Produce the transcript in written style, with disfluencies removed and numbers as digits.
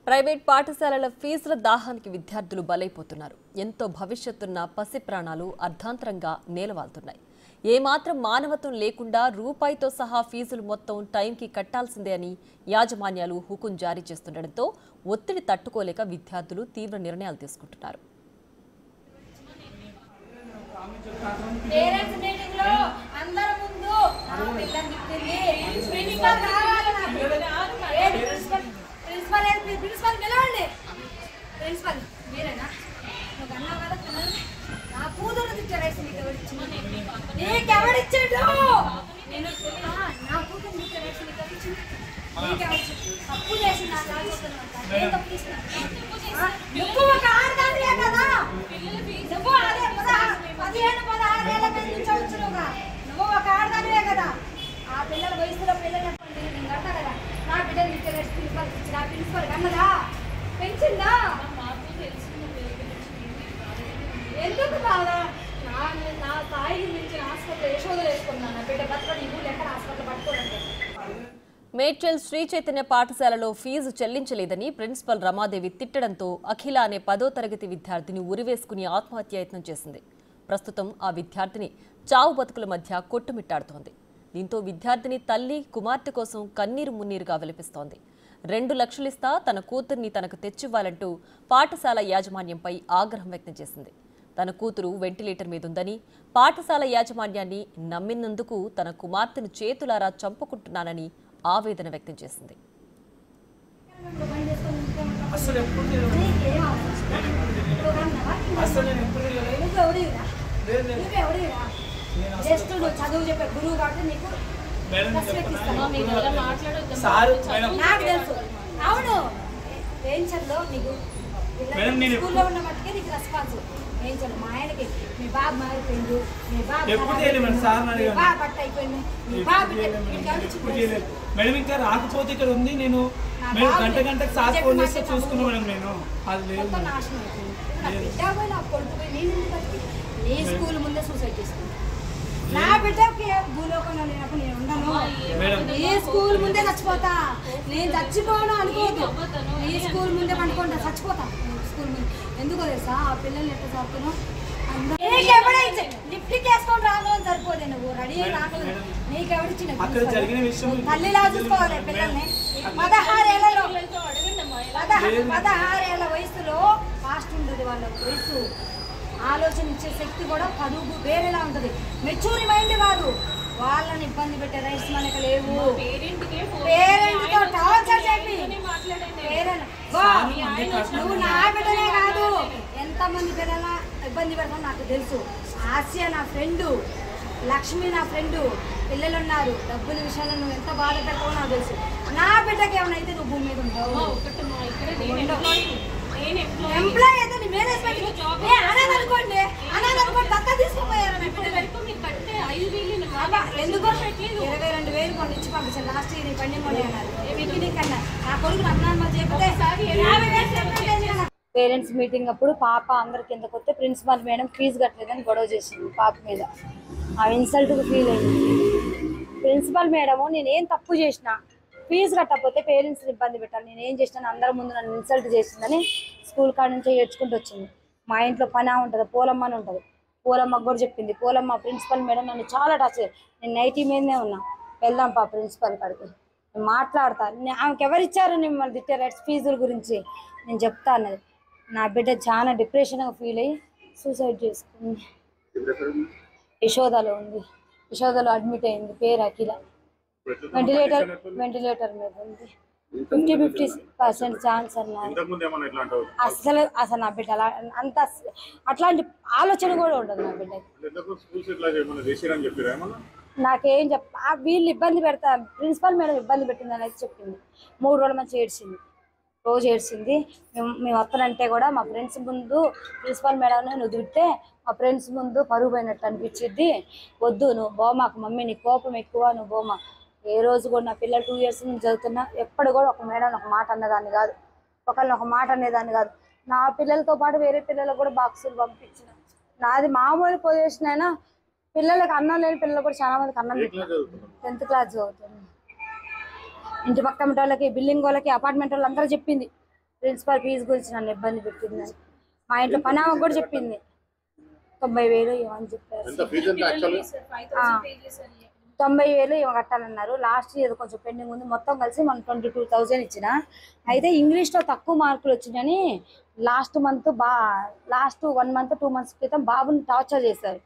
Private పాఠశాలల ఫీజుల దాహానికి విద్యార్థులు బలైపోతున్నారు. ఎంతో భవిష్యత్తున్న పసి ప్రాణాలు అర్ధాంతరంగా నేలవాల్తున్నాయి. ఏమాత్రం మానవత్వం లేకుండా రూపాయితో సహా ఫీజులు మొత్తం టైంకి కట్టాల్సిందే అని యాజమాన్యాలు హుకుం జారీ చేస్తుండటంతో ఒత్తిడి తట్టుకోలేక విద్యార్థులు తీవ్ర నిర్ణయాలు తీసుకుంటున్నారు. ఎందుకు బాగా నా స్థాయికి మించిన హాస్పిటల్ యశోదలు వేసుకున్నాను. బిడ్డ బతకడం ఈ ఊళ్ళో ఎక్కడ హాస్పిటల్ పట్టుకోనండి. మేడ్చల్ శ్రీ చైతన్య పాఠశాలలో ఫీజు చెల్లించలేదని ప్రిన్సిపల్ రమాదేవి తిట్టడంతో అఖిల అనే 10వ తరగతి విద్యార్థిని ఉరివేసుకుని ఆత్మహత్యాయత్నం చేసింది. ప్రస్తుతం ఆ విద్యార్థిని చావు బతుకుల మధ్య కొట్టుమిట్టాడుతోంది. దీంతో విద్యార్థిని తల్లి కుమార్తె కోసం కన్నీరు మున్నీరుగా విలపిస్తోంది. 2 లక్షలిస్తా తన కూతుర్ని తనకు తెచ్చివ్వాలంటూ పాఠశాల యాజమాన్యంపై ఆగ్రహం వ్యక్తం చేసింది. తన కూతురు వెంటిలేటర్ మీదుందని, పాఠశాల యాజమాన్యాన్ని నమ్మినందుకు తన కుమార్తెను చేతులారా చంపుకుంటున్నానని ఆవేదన వ్యక్తం చేసింది. చదువు చెప్పే గురువు కాబట్టి నీకు అవును వేయించర్లో నీకు స్కూల్లో ఉన్న మట్టుకే నీకు రెస్పాన్స్ వేయించరు. మా ఆయనకి మీ బాబు మారిపోయిండు, మీ బాబు బట్ట అయిపోయింది, మీ బాబు మేడం ఇంకా రాకపోతే ఇక్కడ ఉంది. నేను గంటకు సార్ ఫోన్ చేస్తే చూసుకున్నా మేడం. నేను మొత్తం నాశనం అయిపోయింది. నా బిడ్డ పోయి నా కొడుకు పోయి నేను ఎందుకు బతికి నీ స్కూల్ ముందే సూసైడ్ చేసుకున్నాను. నా బిడ్డకి భూలోకంలో లేనప్పుడు నేను ఉండను. నీ స్కూల్ ముందే చచ్చిపోతా. నేను చచ్చిపోను అనుకోదు. నీ స్కూల్ ముందే పండుకుంటా చచ్చిపోతా. స్కూల్ ముందు ఎందుకో తెలుసా ఆ పిల్లల్ని ఎట్లా చదువుతున్నావు లిఫ్ట్ వేసుకొని రాగలని సరిపోదే. నువ్వు రెడీ రాగలదు. నీకెవడిచ్చిన తల్లిలా చూసుకోవాలి పిల్లల్ని. 16 ఏళ్ళ వయసులో ఫాస్ట్ ఉంటుంది వాళ్ళ వయసు. ఆలోచన ఇచ్చే శక్తి కూడా పదుగు వేరేలా ఉంటుంది. మెచ్యూరి మైండ్ కాదు. వాళ్ళని ఇబ్బంది పెట్టే రైట్స్ మనకు లేవు. పేరెంట్తో టార్చర్ చెప్పి నువ్వు నా బిడ్డనే కాదు ఎంతమంది పిల్లల ఇబ్బంది పెడతావు నాకు తెలుసు. ఆసియా నా ఫ్రెండు, లక్ష్మి నా ఫ్రెండు, పిల్లలు ఉన్నారు. డబ్బుల విషయంలో నువ్వు ఎంత బాధ పెడతావో నాకు తెలుసు. నా బిడ్డకి ఏమైనా అయితే నువ్వు భూమి మీద ఉంటావు. ఎంప్లాయ్ అయితే నీ మేనేజ్మెంట్ అనాలనుకోండి దక్క తీసుకుపోయారు. ఎందుకో 22,000 కొన్ని ఇచ్చి పంపించాను. లాస్ట్ ఇయర్ పండి మొండి అన్నారు. కన్నా నా కొడుకు అన్నా చెప్తే పేరెంట్స్ మీటింగ్ అప్పుడు పాప అందరి కిందకు వస్తే ప్రిన్సిపాల్ మేడం ఫీజు కట్టలేదని గొడవ చేసింది పాప మీద. ఆ ఇన్సల్ట్కి ఫీల్ అయింది. ప్రిన్సిపాల్ మేడము నేనేం తప్పు చేసినా ఫీజు కట్టకపోతే పేరెంట్స్ని ఇబ్బంది పెట్టాలి, నేనేం చేసినా అందరి ముందు నన్ను ఇన్సల్ట్ చేసిందని స్కూల్ కాడ నుంచి ఏడ్చుకుంటూ వచ్చింది. మా ఇంట్లో పని ఉంటుంది, పోలమ్మ అని ఉంటుంది. పోలమ్మకు కూడా చెప్పింది. పోలమ్మ ప్రిన్సిపల్ మేడం నన్ను చాలా టచ్. నేను నైటీ మీదనే ఉన్నా. వెళ్దాం పా ప్రిన్సిపల్ కాడికి, నేను మాట్లాడతాను. ఆమెకి ఎవరిచ్చారు మిమ్మల్ని తిట్టే రైట్స్ ఫీజుల గురించి నేను చెప్తా అన్నది. నా బిడ్డ చాలా డిప్రెషన్గా ఫీల్ అయ్యి సూసైడ్ చేసుకుంది. యశోదలో ఉంది. యశోదలో అడ్మిట్ అయింది. పేరు అఖిల. వెంటిలేటర్ మీద ఉంది. 50-50% ఛాన్స్ అన్నారు. అసలు నా బిడ్డ అంత అట్లాంటి ఆలోచన కూడా ఉండదు నా బిడ్డకి. నాకేం వీళ్ళు ఇబ్బంది పెడతారు. ప్రిన్సిపల్ మేడం ఇబ్బంది పెట్టిందని అయితే చెప్పింది. 3 రోజుల మంచి ఏడ్చింది. రోజు ఏడ్చింది. మేము వస్తానంటే కూడా మా ఫ్రెండ్స్ ముందు ప్రిన్సిపల్ మేడం నువ్వు తిట్టే మా ఫ్రెండ్స్ ముందు పరుగు పోయినట్టు అనిపించింది. వద్దు నువ్వు బోమాకు, మమ్మీ నీ కోపం ఎక్కువ, నువ్వు బోమా. ఏ రోజు కూడా నా పిల్లలు 2 years నుంచి చదువుతున్నా ఎప్పుడు కూడా ఒక మేడం ఒక మాట అన్నదాన్ని కాదు, ఒకళ్ళని ఒక మాట అనేదాన్ని కాదు. నా పిల్లలతో పాటు వేరే పిల్లలకు కూడా బాక్సులు పంపించిన. నాది మామూలు పొజిషన్ అయినా పిల్లలకు అన్నం లేని పిల్లలు కూడా చాలా మందికి అన్నం 10th క్లాస్ చదువుతుంది. ఇంటి పక్కన వాళ్ళకి, బిల్డింగ్ వాళ్ళకి, అపార్ట్మెంట్ వాళ్ళందరూ చెప్పింది ప్రిన్సిపల్ ఫీజు గురించి నన్ను ఇబ్బంది పెట్టింది. మా ఇంట్లో పని ఆమె కూడా చెప్పింది 90,000 ఇవ్వని చెప్పారు. 90,000 ఇవ్వ కట్టాలన్నారు. లాస్ట్ ఇయర్ కొంచెం పెండింగ్ ఉంది, మొత్తం కలిసి మనం 22,000 ఇచ్చిన. అయితే ఇంగ్లీష్లో తక్కువ మార్కులు వచ్చినాయని లాస్ట్ 1 మంత్ 2 మంత్స్ క్రితం బాబుని టార్చర్ చేశారు.